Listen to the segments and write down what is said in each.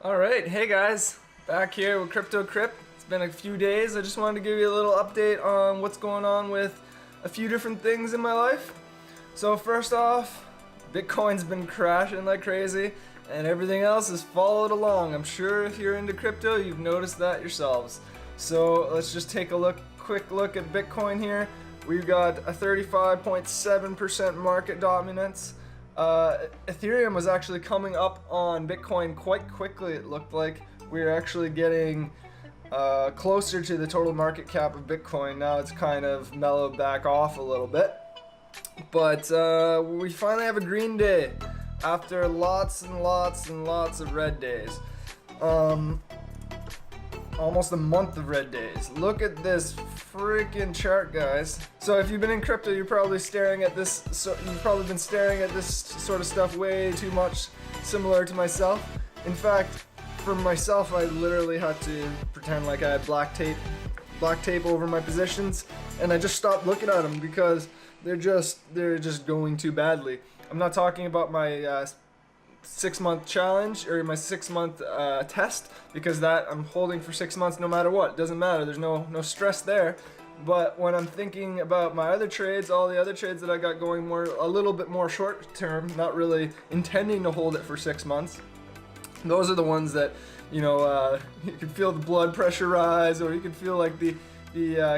Alright, hey guys, back here with Crypt. It's been a few days. I just wanted to give you a little update on what's going on with a few different things in my life. So first off, Bitcoin's been crashing like crazy and everything else has followed along. I'm sure if you're into crypto, you've noticed that yourselves. So let's just take a quick look at Bitcoin here. We've got a 35.7% market dominance. Ethereum was actually coming up on Bitcoin quite quickly. It looked like we were actually getting closer to the total market cap of Bitcoin. Now it's kind of mellowed back off a little bit, but we finally have a green day after lots and lots and lots of red days. Almost a month of red days. Look at this freaking chart, guys. So if you've been in crypto, you're probably staring at this. So you've probably been staring at this sort of stuff way too much, similar to myself. In fact, for myself, I literally had to pretend like I had black tape over my positions, and I just stopped looking at them because they're just going too badly. I'm not talking about my 6-month challenge or my 6-month test, because that I'm holding for 6 months no matter what. It doesn't matter. There's no stress there. But when I'm thinking about my other trades, all the other trades that I got going a little bit more short term, not really intending to hold it for 6 months, those are the ones that, you can feel the blood pressure rise, or you can feel like the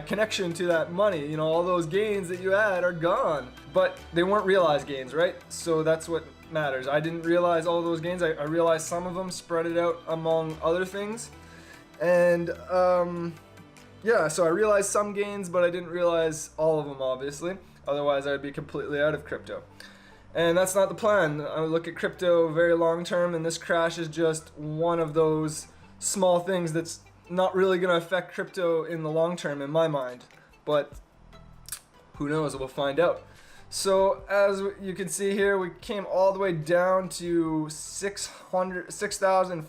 connection to that money. All those gains that you had are gone, but they weren't realized gains, right? So that's what matters. I didn't realize all those gains. I realized some of them, spread it out among other things, and yeah, so I realized some gains, but I didn't realize all of them, obviously. Otherwise, I'd be completely out of crypto. And that's not the plan. I look at crypto very long term, and this crash is just one of those small things that's not really going to affect crypto in the long term, in my mind. But who knows? We'll find out. So as you can see here, we came all the way down to 6,000,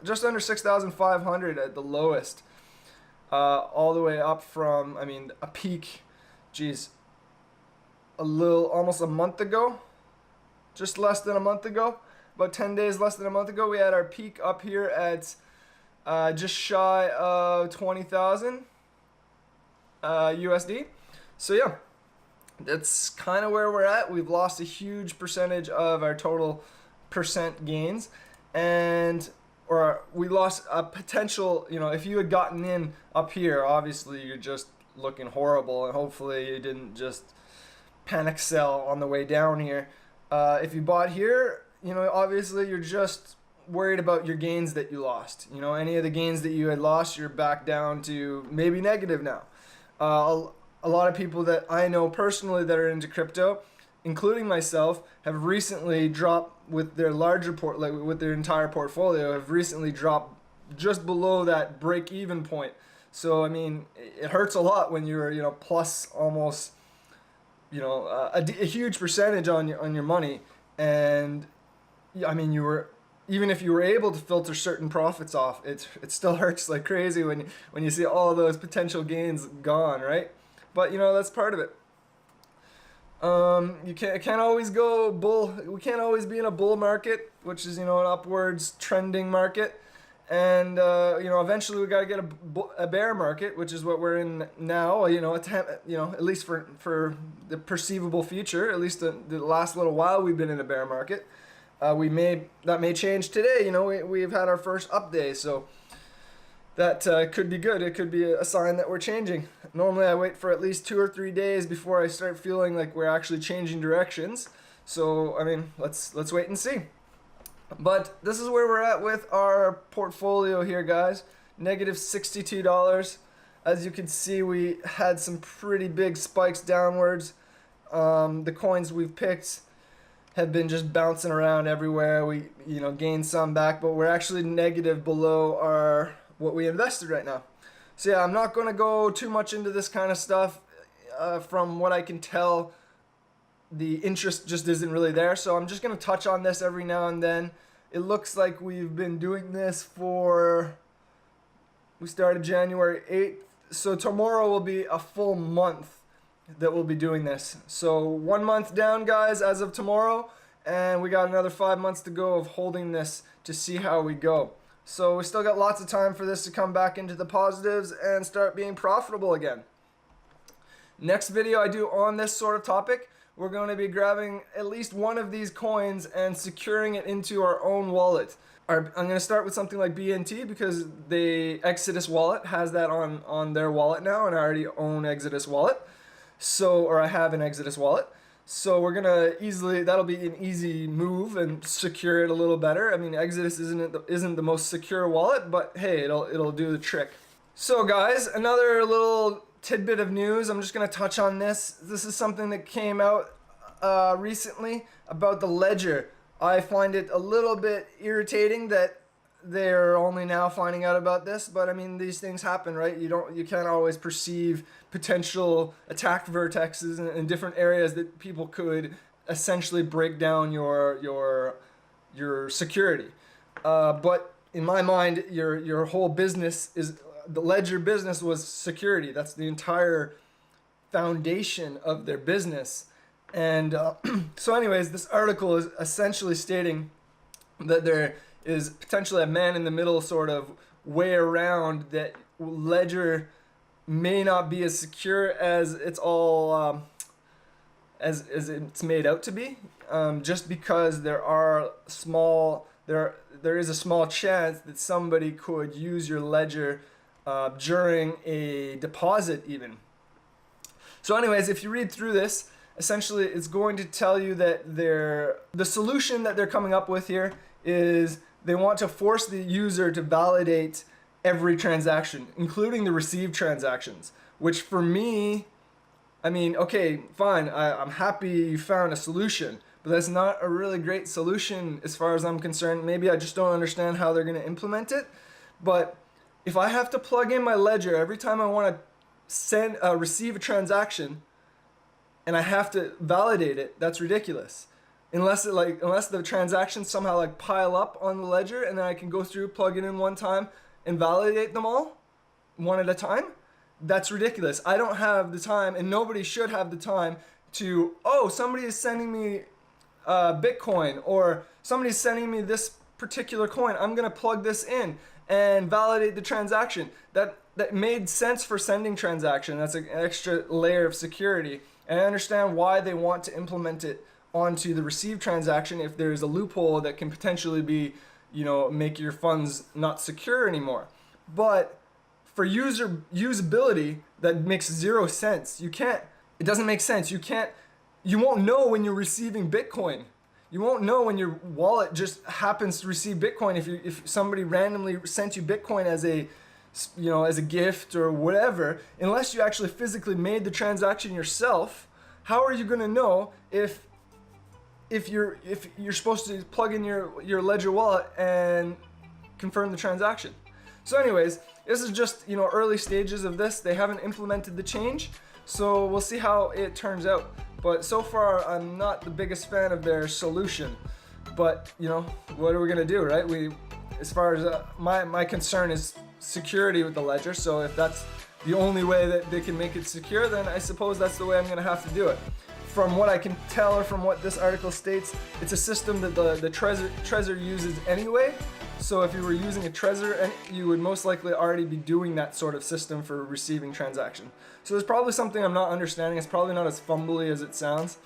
just under 6,500 at the lowest. All the way up from, a peak, almost a month ago, just less than a month ago, about 10 days less than a month ago, we had our peak up here at just shy of 20,000 USD. So yeah, that's kind of where we're at. We've lost a huge percentage of our total percent gains, or we lost a potential, if you had gotten in up here, obviously you're just looking horrible, and hopefully you didn't just panic sell on the way down here. If you bought here, obviously you're just worried about your gains that you lost. Any of the gains that you had lost, you're back down to maybe negative now. A lot of people that I know personally that are into crypto, including myself, have recently dropped with their with their entire portfolio, have recently dropped just below that break-even point. So it hurts a lot when you're plus almost a huge percentage on your money, and you were, even if you were able to filter certain profits off, it still hurts like crazy when you see all of those potential gains gone, right? But that's part of it. You can't always go bull. We can't always be in a bull market, which is an upwards trending market, and eventually we got to get a bear market, which is what we're in now. At least for the perceivable future, at least the last little while we've been in a bear market. That may change today. We've had our first up day, so that could be good. It could be a sign that we're changing. Normally I wait for at least 2 or 3 days before I start feeling like we're actually changing directions. So let's wait and see. But this is where we're at with our portfolio here, guys. Negative $62. As you can see, we had some pretty big spikes downwards. The coins we've picked have been just bouncing around everywhere. We gained some back, but we're actually negative below what we invested right now. So yeah, I'm not going to go too much into this kind of stuff. From what I can tell, the interest just isn't really there. So I'm just going to touch on this every now and then. It looks like we've been doing this we started January 8th. So tomorrow will be a full month that we'll be doing this. So 1 month down, guys, as of tomorrow, and we got another 5 months to go of holding this to see how we go. So we still got lots of time for this to come back into the positives and start being profitable again. Next video I do on this sort of topic, we're going to be grabbing at least one of these coins and securing it into our own wallet. I'm going to start with something like BNT because the Exodus Wallet has that on their wallet now, and I already own Exodus Wallet. Or I have an Exodus Wallet. So we're going to that'll be an easy move and secure it a little better. I mean, Exodus isn't the most secure wallet, but hey, it'll do the trick. So guys, another little tidbit of news. I'm just going to touch on this. This is something that came out recently about the Ledger. I find it a little bit irritating that they're only now finding out about this, but I mean, these things happen, right? You can't always perceive potential attack vertexes in different areas that people could essentially break down your security. But in my mind, your whole business is the Ledger business was security. That's the entire foundation of their business. And so anyways, this article is essentially stating that there is potentially a man-in-the-middle sort of way around that Ledger may not be as secure as it's all as it's made out to be, just because there is a small chance that somebody could use your Ledger during a deposit even. So anyways, if you read through this, essentially it's going to tell you that the solution that they're coming up with here is they want to force the user to validate every transaction, including the received transactions, which for me, I mean, okay, fine, I'm happy you found a solution, but that's not a really great solution as far as I'm concerned. Maybe I just don't understand how they're going to implement it, but if I have to plug in my Ledger every time I want to receive a transaction and I have to validate it, that's ridiculous. Unless the transactions somehow pile up on the Ledger and then I can go through, plug it in one time and validate them all one at a time, that's ridiculous. I don't have the time, and nobody should have the time to, oh, somebody is sending me Bitcoin, or somebody's sending me this particular coin. I'm going to plug this in and validate the transaction. That made sense for sending transaction. That's an extra layer of security. And I understand why they want to implement it onto the received transaction if there's a loophole that can potentially be, make your funds not secure anymore. But for user usability, that makes zero sense. It doesn't make sense. You won't know when you're receiving Bitcoin. You won't know when your wallet just happens to receive Bitcoin if somebody randomly sent you Bitcoin as a gift or whatever, unless you actually physically made the transaction yourself. How are you going to know if you're supposed to plug in your Ledger wallet and confirm the transaction? So anyways, this is just early stages of this. They haven't implemented the change, so we'll see how it turns out. But so far, I'm not the biggest fan of their solution. But what are we gonna do, right? As far as my concern is security with the Ledger. So if that's the only way that they can make it secure, then I suppose that's the way I'm gonna have to do it. From what I can tell, or from what this article states, it's a system that the Trezor uses anyway. So if you were using a Trezor, you would most likely already be doing that sort of system for receiving transaction. So there's probably something I'm not understanding. It's probably not as fumbly as it sounds,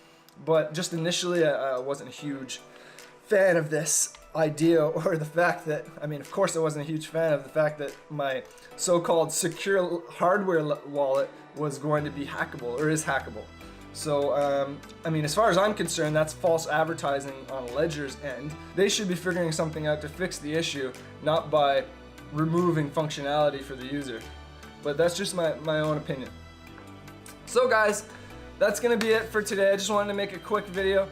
but just initially I wasn't a huge fan of this idea, or the fact that, of course I wasn't a huge fan of the fact that my so-called secure hardware wallet was going to be hackable, or is hackable. So, as far as I'm concerned, that's false advertising on Ledger's end. They should be figuring something out to fix the issue, not by removing functionality for the user. But that's just my own opinion. So guys, that's going to be it for today. I just wanted to make a quick video.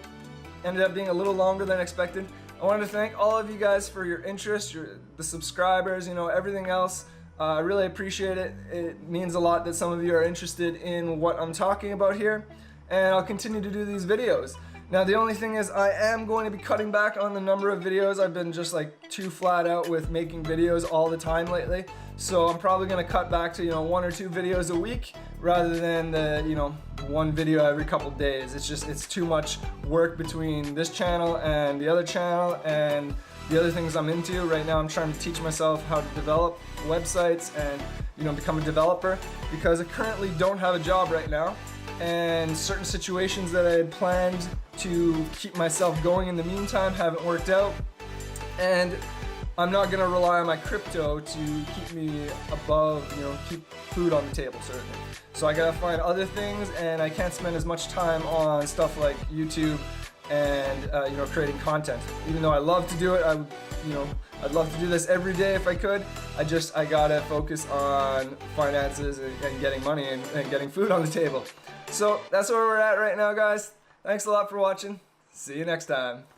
Ended up being a little longer than expected. I wanted to thank all of you guys for your interest, the subscribers, everything else. I really appreciate it. It means a lot that some of you are interested in what I'm talking about here. And I'll continue to do these videos. Now the only thing is I am going to be cutting back on the number of videos. I've been just like too flat out with making videos all the time lately. So I'm probably going to cut back to, 1 or 2 videos a week rather than the, 1 video every couple days. It's too much work between this channel and the other channel and the other things I'm into. Right now I'm trying to teach myself how to develop websites and, become a developer because I currently don't have a job right now. And certain situations that I had planned to keep myself going in the meantime haven't worked out, and I'm not gonna rely on my crypto to keep me above, keep food on the table, certainly. So I gotta find other things, and I can't spend as much time on stuff like YouTube and creating content. Even though I love to do it, I'd love to do this every day if I could. I gotta focus on finances and getting money and getting food on the table. So that's where we're at right now, guys. Thanks a lot for watching. See you next time.